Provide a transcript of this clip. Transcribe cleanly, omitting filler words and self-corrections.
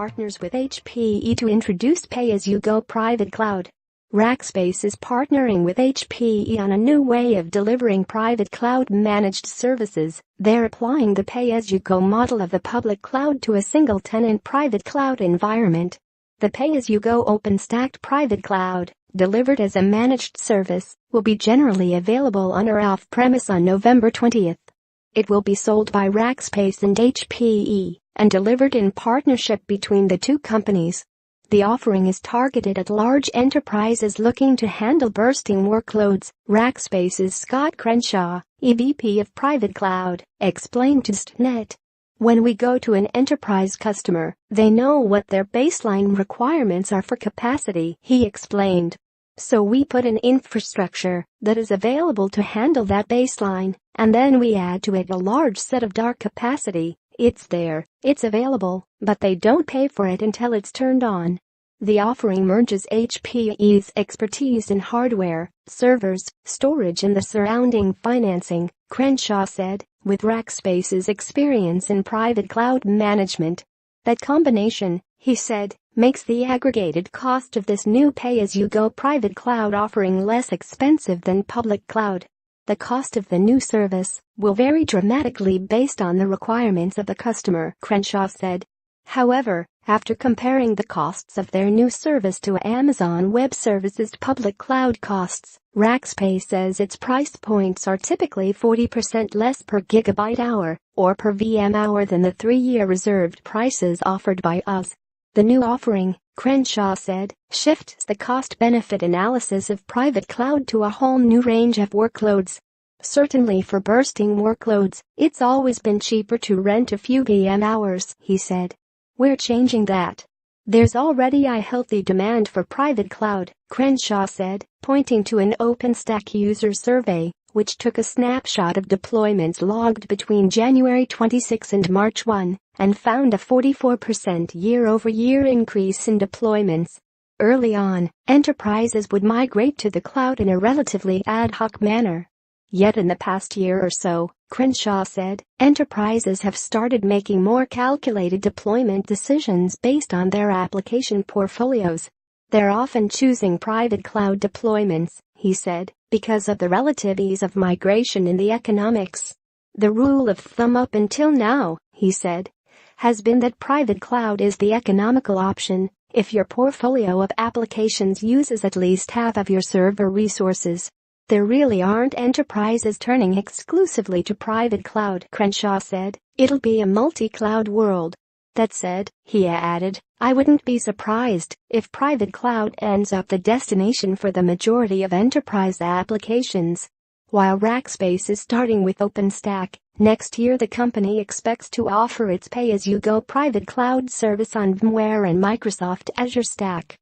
partners with HPE to introduce pay-as-you-go private cloud. Rackspace is partnering with HPE on a new way of delivering private cloud-managed services. They're applying the pay-as-you-go model of the public cloud to a single-tenant private cloud environment. The pay-as-you-go OpenStack private cloud, delivered as a managed service, will be generally available on or off-premise on November 20th. It will be sold by Rackspace and HPE and delivered in partnership between the two companies. The offering is targeted at large enterprises looking to handle bursting workloads, Rackspace's Scott Crenshaw, EVP of Private Cloud, explained to ZDNet. When we go to an enterprise customer, they know what their baseline requirements are for capacity, he explained. So we put an infrastructure that is available to handle that baseline, and then we add to it a large set of dark capacity. It's there, it's available, but they don't pay for it until it's turned on. The offering merges HPE's expertise in hardware, servers, storage and the surrounding financing, Crenshaw said, with Rackspace's experience in private cloud management. That combination, he said, makes the aggregated cost of this new pay-as-you-go private cloud offering less expensive than public cloud. The cost of the new service will vary dramatically based on the requirements of the customer, Crenshaw said. However, after comparing the costs of their new service to Amazon Web Services' public cloud costs, Rackspace says its price points are typically 40% less per gigabyte hour or per VM hour than the 3-year reserved prices offered by us. The new offering, Crenshaw said, shifts the cost-benefit analysis of private cloud to a whole new range of workloads. Certainly for bursting workloads, it's always been cheaper to rent a few VM hours, he said. We're changing that. There's already a healthy demand for private cloud, Crenshaw said, pointing to an OpenStack user survey, which took a snapshot of deployments logged between January 26 and March 1, and found a 44% year-over-year increase in deployments. Early on, enterprises would migrate to the cloud in a relatively ad hoc manner. Yet in the past year or so, Crenshaw said, enterprises have started making more calculated deployment decisions based on their application portfolios. They're often choosing private cloud deployments, he said, because of the relative ease of migration and the economics. The rule of thumb up until now, he said, has been that private cloud is the economical option if your portfolio of applications uses at least half of your server resources. There really aren't enterprises turning exclusively to private cloud, Crenshaw said. It'll be a multi-cloud world. That said, he added, I wouldn't be surprised if private cloud ends up the destination for the majority of enterprise applications. While Rackspace is starting with OpenStack, next year the company expects to offer its pay-as-you-go private cloud service on VMware and Microsoft Azure Stack.